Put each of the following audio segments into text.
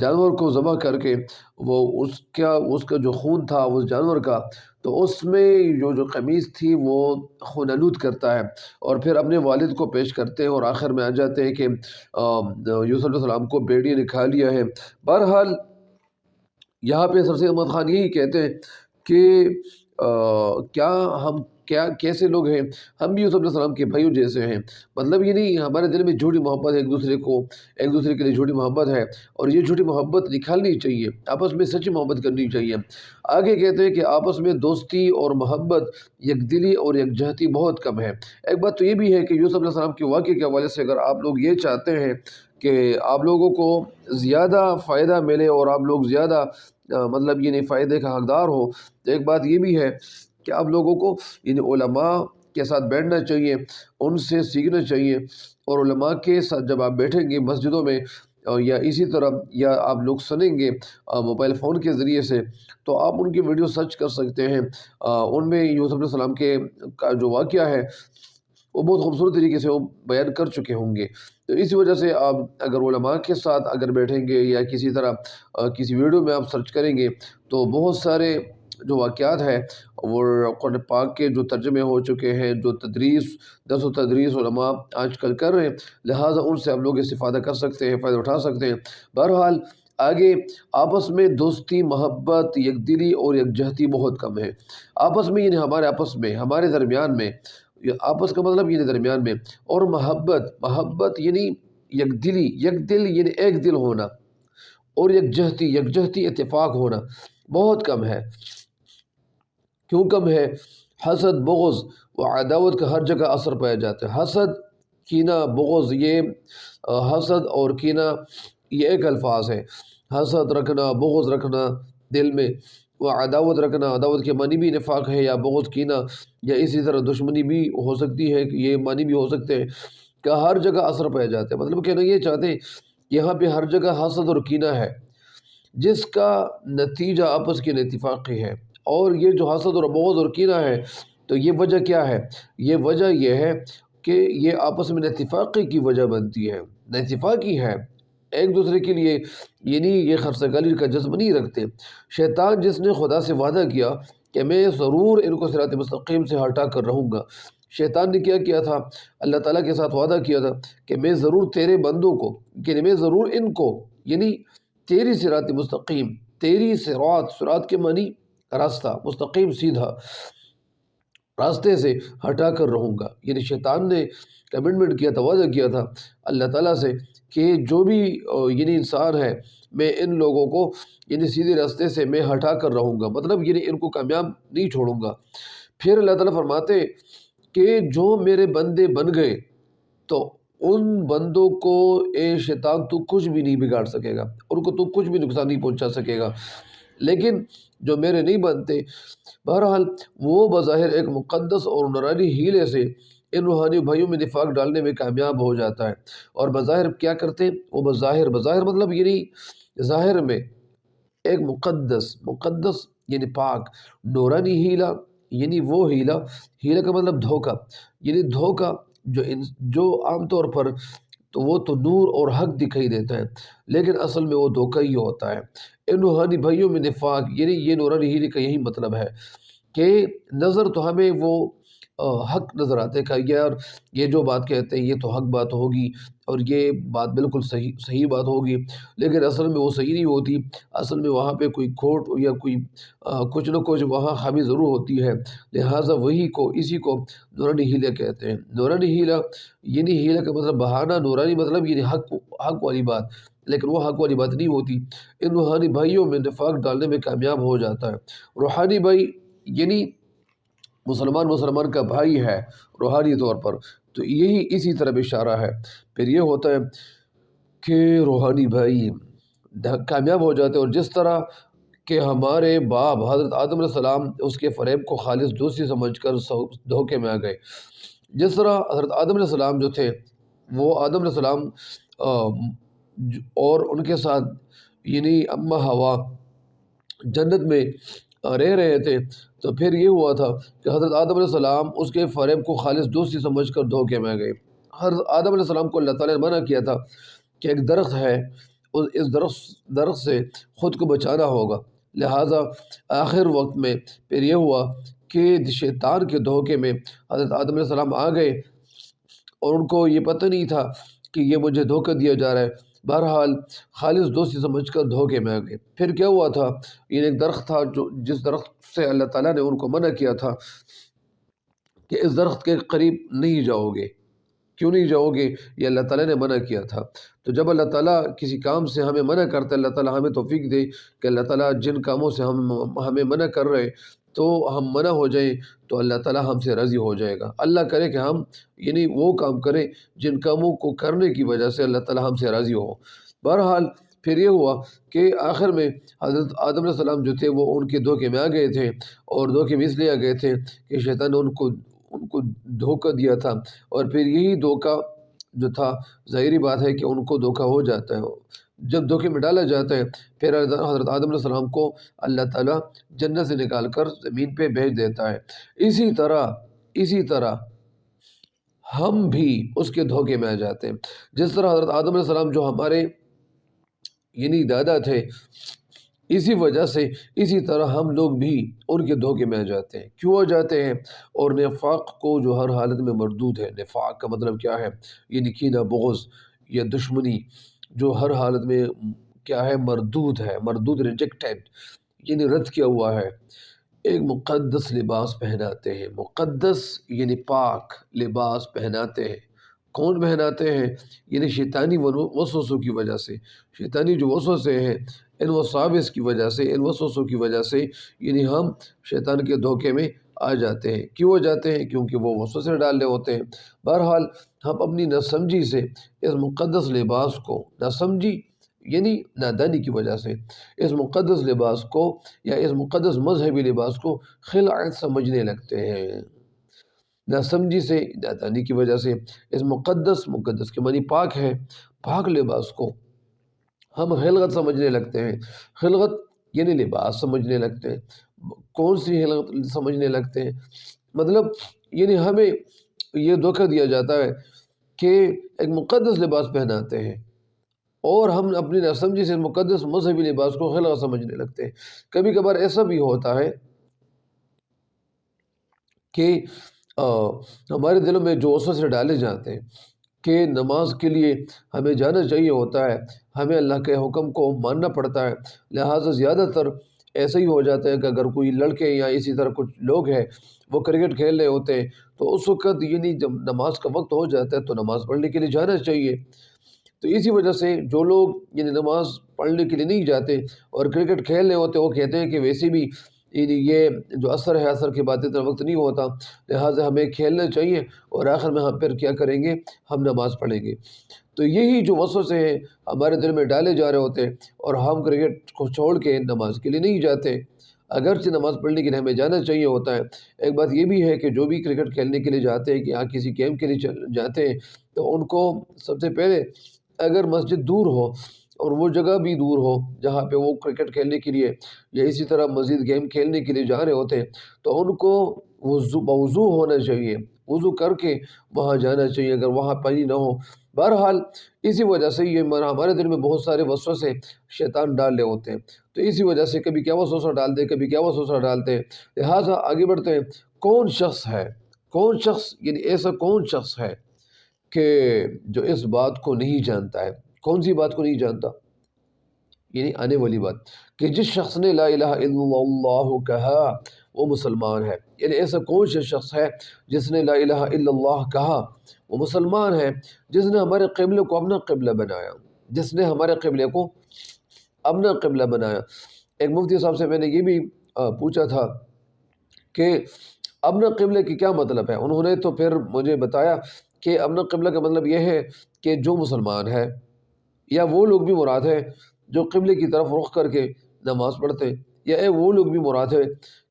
جانور کو ذبح کر کے وہ اس کا جو خون تھا اس جانور کا، تو اس میں جو قمیص تھی وہ خون آلود کرتا ہے، اور پھر اپنے والد کو پیش کرتے ہیں، اور آخر میں آ جاتے ہیں کہ یوسف علیہ السلام کو بھیڑیے نے کھا لیا ہے۔ بہرحال یہاں پہ سر سید احمد خان یہی کہتے ہیں کہ کیسے لوگ ہیں، ہم بھی یوسف علیہ السلام کے بھائیوں جیسے ہیں۔ مطلب یہ نہیں ہمارے دل میں جھوٹی محبت ہے، ایک دوسرے کے لیے جھوٹی محبت ہے، اور یہ جھوٹی محبت نکالنی چاہیے، آپس میں سچی محبت کرنی چاہیے۔ آگے کہتے ہیں کہ آپس میں دوستی اور محبت، یکدلی اور یکجہتی بہت کم ہے۔ ایک بات تو یہ بھی ہے کہ یوسف علیہ السلام کے واقعے کے حوالے سے اگر آپ لوگ یہ چاہتے ہیں کہ آپ لوگوں کو زیادہ فائدہ ملے اور آپ لوگ زیادہ مطلب یہ نہیں فائدے کا حقدار ہو، تو ایک بات یہ بھی ہے کہ آپ لوگوں کو علماء کے ساتھ بیٹھنا چاہیے، ان سے سیکھنا چاہیے، اور علماء کے ساتھ جب آپ بیٹھیں گے مسجدوں میں یا اسی طرح یا آپ لوگ سنیں گے موبائل فون کے ذریعے سے، تو آپ ان کی ویڈیو سرچ کر سکتے ہیں۔ ان میں یوسف علیہ السلام کا جو واقعہ ہے وہ بہت خوبصورت طریقے سے وہ بیان کر چکے ہوں گے۔ تو اسی وجہ سے آپ اگر علماء کے ساتھ اگر بیٹھیں گے یا کسی طرح کسی ویڈیو میں آپ سرچ کریں گے، تو بہت سارے جو واقعات ہیں وہ قرآن پاک کے جو ترجمے ہو چکے ہیں، جو درس و تدریس علماء آج کل کر رہے ہیں، لہٰذا ان سے آپ لوگ استفادہ کر سکتے ہیں، فائدہ اٹھا سکتے ہیں۔ بہرحال آگے آپس میں دوستی، محبت، یکدلی اور یکجہتی بہت کم ہے۔ آپس میں یعنی ہمارے درمیان میں، آپس کا مطلب یعنی درمیان میں، اور محبت یعنی یکدلی، یک دل یعنی ایک دل ہونا، اور یکجہتی اتفاق ہونا بہت کم ہے۔ کیوں کم ہے؟ حسد، بغض و عداوت کا ہر جگہ اثر پایا جاتا ہے۔ حسد، کینہ، بغض، یہ حسد اور کینہ یہ ایک الفاظ ہے۔ حسد رکھنا، بغض رکھنا دل میں، وہ عداوت رکھنا، عداوت کے معنی بھی نفاق ہے، یا بغض، کینہ، یا اسی طرح دشمنی بھی ہو سکتی ہے، یہ معنی بھی ہو سکتے ہیں کہ ہر جگہ اثر پایا جاتا ہے۔ مطلب کہنا یہ چاہتے ہیں کہ یہاں پہ ہر جگہ حسد اور کینہ ہے، جس کا نتیجہ آپس کے اتفاقی ہے۔ اور یہ جو حسد اور بغض اور کینہ ہے، تو یہ وجہ کیا ہے؟ یہ وجہ یہ ہے کہ یہ آپس میں اتفاقی کی وجہ بنتی ہے، اتفاقی ہے، ایک دوسرے کے لیے یعنی یہ خرسگالی کا جذب نہیں رکھتے۔ شیطان جس نے خدا سے وعدہ کیا کہ میں ضرور ان کو صراط مستقیم سے ہٹا کر رہوں گا، شیطان نے کیا کیا تھا؟ اللہ تعالیٰ کے ساتھ وعدہ کیا تھا کہ میں ضرور تیرے بندوں کو، کہ میں ضرور ان کو، یعنی تیری صراط مستقیم، تیری صراط کے معنی راستہ، مستقیم سیدھا راستے سے ہٹا کر رہوں گا۔ یعنی شیطان نے کمٹمنٹ کیا تھا، وعدہ کیا تھا اللہ تعالیٰ سے کہ جو بھی یعنی انسان ہے، میں ان لوگوں کو یعنی سیدھے راستے سے میں ہٹا کر رہوں گا، مطلب یعنی ان کو کامیاب نہیں چھوڑوں گا۔ پھر اللہ تعالیٰ فرماتے کہ جو میرے بندے بن گئے تو ان بندوں کو اے شیطان تو کچھ بھی نہیں بگاڑ سکے گا، ان کو تو کچھ بھی نقصان نہیں پہنچا سکے گا۔ لیکن جو میرے نہیں بنتے، بہرحال وہ بظاہر ایک مقدس اور نورانی ہیلے سے ان روحانی بھائیوں میں نفاق ڈالنے میں کامیاب ہو جاتا ہے۔ اور بظاہر کیا کرتے؟ وہ بظاہر مطلب یعنی ظاہر میں ایک مقدس یعنی پاک، نورانی ہیلا یعنی وہ ہیلا کا مطلب دھوکہ، یعنی دھوکہ جو عام طور پر تو وہ تو نور اور حق دکھائی دیتا ہے، لیکن اصل میں وہ دھوکہ ہی ہوتا ہے۔ ان روحانی بھائیوں میں نفاق یعنی یہ نورانی ہیلے کا یہی مطلب ہے کہ نظر تو ہمیں وہ حق نظر آتے کہ یار یہ جو بات کہتے ہیں یہ تو حق بات ہوگی اور یہ بات بالکل صحیح بات ہوگی، لیکن اصل میں وہ صحیح نہیں ہوتی، اصل میں وہاں پہ کوئی کھوٹ یا کوئی کچھ نہ کچھ وہاں خامی ضرور ہوتی ہے۔ لہٰذا اسی کو نورانی ہیلا کہتے ہیں۔ نورانی ہیلا یعنی ہیلا کا مطلب بہانہ، نورانی مطلب یعنی حق والی بات، لیکن وہ حق والی بات نہیں ہوتی۔ ان روحانی بھائیوں میں نفاق ڈالنے میں کامیاب ہو جاتا ہے۔ روحانی بھائی یعنی مسلمان کا بھائی ہے روحانی طور پر، تو یہی اسی طرح اشارہ ہے۔ پھر یہ ہوتا ہے کہ روحانی بھائی کامیاب ہو جاتے ہیں، اور جس طرح کہ ہمارے باپ حضرت آدم علیہ السلام اس کے فریب کو خالص دوستی سمجھ کر دھوکے میں آ گئے، جس طرح حضرت آدم علیہ السلام جو تھے وہ آدم علیہ السلام اور ان کے ساتھ یعنی اماں حوا جنت میں رہ رہے تھے، تو پھر یہ ہوا تھا کہ حضرت آدم علیہ السلام اس کے فریب کو خالص دوستی سمجھ کر دھوکے میں گئے۔ حضرت آدم علیہ السلام کو اللہ تعالیٰ نے منع کیا تھا کہ ایک درخت ہے اس درخت سے خود کو بچانا ہوگا۔ لہٰذا آخر وقت میں پھر یہ ہوا کہ شیطان کے دھوکے میں حضرت آدم علیہ السلام آ گئے، اور ان کو یہ پتہ نہیں تھا کہ یہ مجھے دھوکہ دیا جا رہا ہے۔ بہرحال خالص دوستی سمجھ کر دھوکے میں آ گئے۔ پھر کیا ہوا تھا، یہ ایک درخت تھا جس درخت سے اللہ تعالیٰ نے ان کو منع کیا تھا کہ اس درخت کے قریب نہیں جاؤ گے۔ کیوں نہیں جاؤ گے؟ یہ اللہ تعالیٰ نے منع کیا تھا۔ تو جب اللہ تعالیٰ کسی کام سے ہمیں منع کرتا ہے، اللہ تعالیٰ ہمیں توفیق دے کہ اللہ تعالیٰ جن کاموں سے ہمیں منع کر رہے تو ہم منع ہو جائیں تو اللہ تعالیٰ ہم سے راضی ہو جائے گا۔ اللہ کرے کہ ہم وہ کام کریں جن کاموں کو کرنے کی وجہ سے اللہ تعالیٰ ہم سے راضی ہو۔ بہرحال پھر یہ ہوا کہ آخر میں حضرت آدم علیہ السلام جو تھے وہ ان کے دھوکے میں آ گئے تھے، اور دھوکے میں اس لیے آ گئے تھے کہ شیطان نے ان کو دھوکہ دیا تھا، اور پھر یہی دھوکہ جو تھا ظاہری بات ہے کہ ان کو دھوکہ ہو جاتا ہے۔ جب دھوکے میں ڈالا جاتا ہے پھر حضرت آدم علیہ السلام کو اللہ تعالیٰ جنت سے نکال کر زمین پہ بھیج دیتا ہے۔ اسی طرح ہم بھی اس کے دھوکے میں آ جاتے ہیں۔ جس طرح حضرت آدم علیہ السلام جو ہمارے دادا تھے، اسی وجہ سے اسی طرح ہم لوگ بھی ان کے دھوکے میں آ جاتے ہیں۔ کیوں آ جاتے ہیں؟ اور نفاق کو جو ہر حالت میں مردود ہے۔ نفاق کا مطلب کیا ہے؟ کینہ، بغض یا دشمنی جو ہر حالت میں کیا ہے؟ مردود ہے، مردود، ریجیکٹڈ، رد کیا ہوا ہے۔ ایک مقدس لباس پہناتے ہیں، مقدس پاک لباس پہناتے ہیں۔ کون پہناتے ہیں؟ شیطانی وسوسوں کی وجہ سے، شیطانی جو وسوسے ہیں، ان وساوس کی وجہ سے، ان وسوسوں کی وجہ سے ہم شیطان کے دھوکے میں آ جاتے ہیں۔ کیوں آ جاتے ہیں؟ کیونکہ وہ وسوسے ڈالنے ہوتے ہیں۔ بہرحال ہم اپنی ناسمجھی سے اس مقدس لباس کو، ناسمجھی نادانی کی وجہ سے اس مقدس لباس کو یا اس مقدس مذہبی لباس کو خلعت سمجھنے لگتے ہیں۔ ناسمجھی سے، نادانی کی وجہ سے اس مقدس کے معنی پاک ہے، پاک لباس کو ہم خلعت سمجھنے لگتے ہیں۔ خلعت لباس سمجھنے لگتے ہیں۔ کون سی خلعت سمجھنے لگتے ہیں؟ مطلب ہمیں یہ دھوکہ دیا جاتا ہے کہ ایک مقدس لباس پہناتے ہیں، اور ہم اپنی ناسمجھی سے مقدس مذہبی لباس کو خلعت سمجھنے لگتے ہیں۔ کبھی کبھار ایسا بھی ہوتا ہے کہ ہمارے دلوں میں جو وسوسے ڈالے جاتے ہیں کہ نماز کے لیے ہمیں جانا چاہیے ہوتا ہے، ہمیں اللہ کے حکم کو ماننا پڑتا ہے، لہٰذا زیادہ تر ایسا ہی ہو جاتا ہے کہ اگر کوئی لڑکے یا اسی طرح کچھ لوگ ہیں وہ کرکٹ کھیل رہے ہوتے ہیں تو اس وقت جب نماز کا وقت ہو جاتا ہے تو نماز پڑھنے کے لیے جانا چاہیے۔ تو اسی وجہ سے جو لوگ نماز پڑھنے کے لیے نہیں جاتے اور کرکٹ کھیل رہے ہوتے، وہ کہتے ہیں کہ ویسے بھی یہ جو عصر ہے، عصر کے بعد اتنا وقت نہیں ہوتا، لہٰذا ہمیں کھیلنا چاہیے، اور آخر میں ہم پھر کیا کریں گے؟ ہم نماز پڑھیں گے۔ تو یہی جو وسوسے ہیں ہمارے دل میں ڈالے جا رہے ہوتے ہیں، اور ہم کرکٹ کو چھوڑ کے نماز کے لیے نہیں جاتے، اگرچہ نماز پڑھنے کے لیے ہمیں جانا چاہیے ہوتا ہے۔ ایک بات یہ بھی ہے کہ جو بھی کرکٹ کھیلنے کے لیے جاتے ہیں کہ یہاں کسی گیم کے لیے جاتے ہیں تو ان کو سب سے پہلے اگر مسجد دور ہو اور وہ جگہ بھی دور ہو جہاں پہ وہ کرکٹ کھیلنے کے لیے یا اسی طرح مزید گیم کھیلنے کے لیے جا رہے ہوتے ہیں تو ان کو وضو ہونا چاہیے، وضو کر کے وہاں جانا چاہیے اگر وہاں پانی نہ ہو۔ بہرحال اسی وجہ سے ہمارے دل میں بہت سارے وسوسے شیطان ڈال رہے ہوتے ہیں، تو اسی وجہ سے کبھی کیا وسوسہ ڈالتے ہیں، کبھی کیا وسوسہ ڈالتے ہیں۔ لہٰذا آگے بڑھتے ہیں۔ کون شخص ہے، ایسا کون شخص ہے کہ جو اس بات کو نہیں جانتا ہے؟ کون سی بات کو نہیں جانتا؟ آنے والی بات کہ جس شخص نے لا الہ الا اللہ کہا وہ مسلمان ہے۔ ایسا کون سا شخص ہے جس نے لا الہ الا اللہ کہا وہ مسلمان ہے؟ جس نے ہمارے قبلے کو اپنا قبلہ بنایا، جس نے ہمارے قبلے کو اپنا قبلہ بنایا۔ ایک مفتی صاحب سے میں نے یہ بھی پوچھا تھا کہ اپنا قبلے کی کیا مطلب ہے؟ انہوں نے تو پھر مجھے بتایا کہ اپنا قبلہ کا مطلب یہ ہے کہ جو مسلمان ہے یا وہ لوگ بھی مراد ہے جو قبلے کی طرف رخ کر کے نماز پڑھتے ہیں، یا وہ لوگ بھی مراد ہے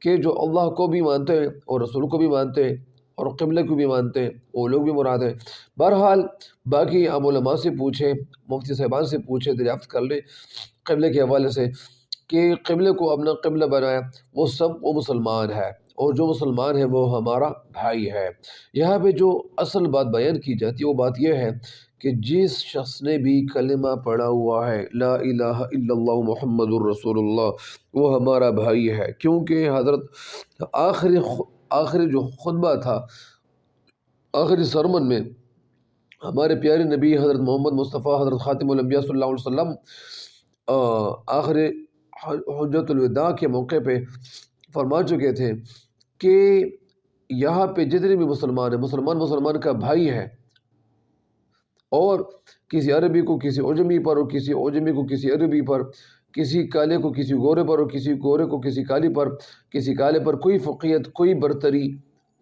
کہ جو اللہ کو بھی مانتے ہیں اور رسول کو بھی مانتے ہیں اور قبلے کو بھی مانتے ہیں، وہ لوگ بھی مراد ہیں۔ بہرحال باقی آپ علماء سے پوچھیں، مفتی صاحبان سے پوچھیں، دریافت کر لیں قبلے کے حوالے سے کہ قبلے کو اپنا قبلہ بنایا وہ مسلمان ہے، اور جو مسلمان ہے وہ ہمارا بھائی ہے۔ یہاں پہ جو اصل بات بیان کی جاتی ہے وہ بات یہ ہے کہ جس شخص نے بھی کلمہ پڑھا ہوا ہے لا الہ الا اللہ محمد الرسول اللہ، وہ ہمارا بھائی ہے، کیونکہ حضرت آخری جو خطبہ تھا، آخری سرمن میں ہمارے پیارے نبی حضرت محمد مصطفیٰ حضرت خاتم الانبیاء صلی اللہ علیہ وسلم آخر حجت الوداع کے موقع پہ فرما چکے تھے کہ یہاں پہ جتنے بھی مسلمان ہیں، مسلمان کا بھائی ہے، اور کسی عربی کو کسی عجمی پر، اور کسی عجمی کو کسی عربی پر، کسی کالے کو کسی گورے پر، اور کسی گورے کو کسی کالی پر، کسی کالے پر کوئی فوقیت، کوئی برتری،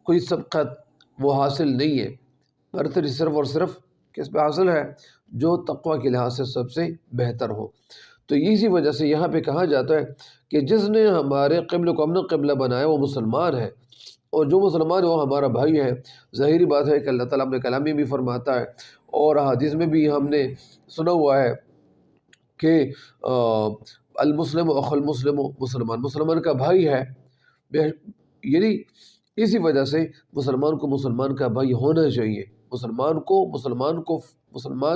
کوئی سبقت وہ حاصل نہیں ہے۔ برتری صرف اور صرف کس پہ حاصل ہے؟ جو تقوی کے لحاظ سے سب سے بہتر ہو۔ تو اسی وجہ سے یہاں پہ کہا جاتا ہے کہ جس نے ہمارے قبل کو اپنا قبلہ بنایا وہ مسلمان ہے، اور جو مسلمان ہے وہ ہمارا بھائی ہے۔ ظاہری بات ہے کہ اللہ تعالیٰ اپنے کلام میں بھی فرماتا ہے، اور حدیث میں بھی ہم نے سنا ہوا ہے کہ المسلم اخو المسلم، مسلمان کا بھائی ہے۔ یعنی اسی وجہ سے مسلمان کا بھائی ہونا چاہیے۔ مسلمان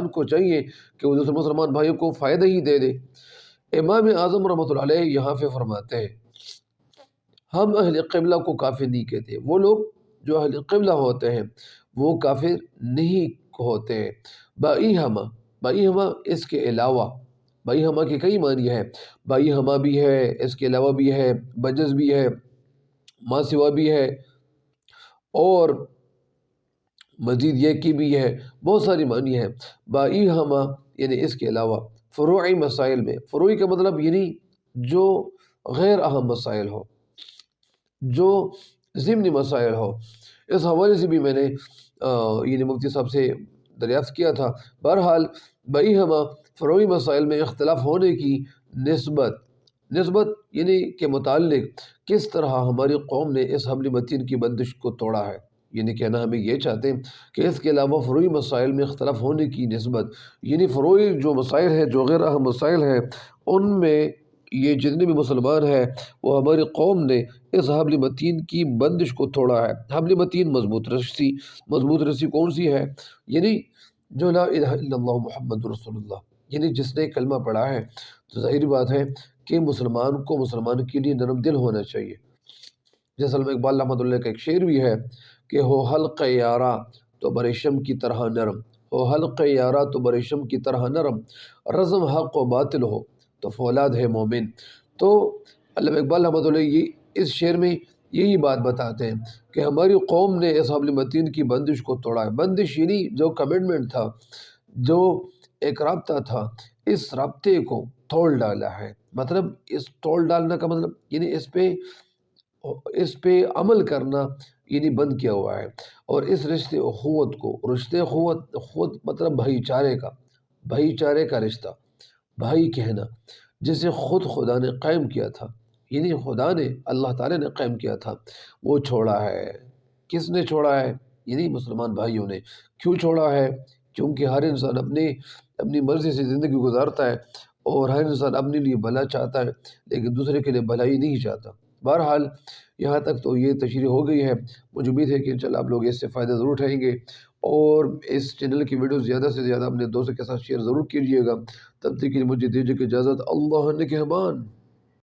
کو چاہیے کہ وہ دوسرے مسلمان بھائیوں کو فائدہ ہی دے دے۔ امام اعظم رحمۃ اللہ علیہ یہاں پہ فرماتے ہیں ہم اہل قبلہ کو کافر نہیں کہتے، وہ لوگ جو اہل قبلہ ہوتے ہیں وہ کافر نہیں ہوتے۔ بائی ہمہ اس کے علاوہ، بائی ہمہ کے کئی معنی ہے، بائی ہمہ بھی ہے، اس کے علاوہ بھی ہے، بجز بھی ہے، ما سوا بھی ہے، اور مزید یہ کی بھی ہے، بہت ساری معنی ہے۔ بائی ہمہ یعنی اس کے علاوہ فروعی مسائل میں، فروعی کا مطلب یعنی جو غیر اہم مسائل ہو، جو ضمنی مسائل ہو۔ اس حوالے سے بھی میں نے یعنی مفتی صاحب سے دریافت کیا تھا۔ بہرحال بائی ہمہ فروعی مسائل میں اختلاف ہونے کی نسبت یعنی کے متعلق کس طرح ہماری قوم نے اس حبل متین کی بندش کو توڑا ہے، یعنی کہنا ہمیں یہ چاہتے ہیں کہ اس کے علاوہ فروعی مسائل میں اختلاف ہونے کی نسبت، یعنی فروعی جو مسائل ہیں، جو غیر اہم مسائل ہیں، ان میں یہ جتنے بھی مسلمان ہیں وہ ہماری قوم نے اس حبل متین کی بندش کو توڑا ہے۔ حبل متین مضبوط رسی کون سی ہے؟ یعنی جو لا الہ الا اللہ محمد رسول اللہ، یعنی جس نے کلمہ پڑھا ہے، تو ظاہری بات ہے کہ مسلمان کے لیے نرم دل ہونا چاہیے۔ جیسا علامہ اقبال رحمۃ اللہ کا ایک شعر بھی ہے کہ ہو حلق یارا تو بریشم کی طرح نرم، ہو حلق یارا تو بریشم کی طرح نرم، رزم حق و باطل ہو تو فولاد ہے مومن۔ تو علامہ اقبال رحمۃ اللہ اس شعر میں یہی بات بتاتے ہیں کہ ہماری قوم نے اس حبل متین کی بندش کو توڑا ہے۔ بندش یعنی جو کمٹمنٹ تھا، جو ایک رابطہ تھا، اس رابطے کو توڑ ڈالا ہے۔ مطلب اس توڑ ڈالنا کا مطلب یعنی اس پہ عمل کرنا یعنی بند کیا ہوا ہے، اور اس رشتے اخوت مطلب بھائی چارے کا رشتہ، بھائی کہنا، جسے خدا نے قائم کیا تھا، یعنی خدا نے، اللہ تعالیٰ نے قائم کیا تھا، وہ چھوڑا ہے۔ کس نے چھوڑا ہے؟ یعنی مسلمان بھائیوں نے۔ کیوں چھوڑا ہے؟ کیونکہ ہر انسان اپنی مرضی سے زندگی گزارتا ہے، اور ہر انسان اپنے لیے بھلا چاہتا ہے، لیکن دوسرے کے لیے بھلائی نہیں چاہتا۔ بہرحال یہاں تک تو یہ تشریح ہو گئی ہے۔ مجھے امید ہے کہ انشاءاللہ آپ لوگ اس سے فائدہ ضرور اٹھائیں گے، اور اس چینل کی ویڈیو زیادہ سے زیادہ اپنے دوستوں کے ساتھ شیئر ضرور کیجیے گا۔ تب تک کے لیے مجھے دیجیے اجازت۔ اللہ نگہبان۔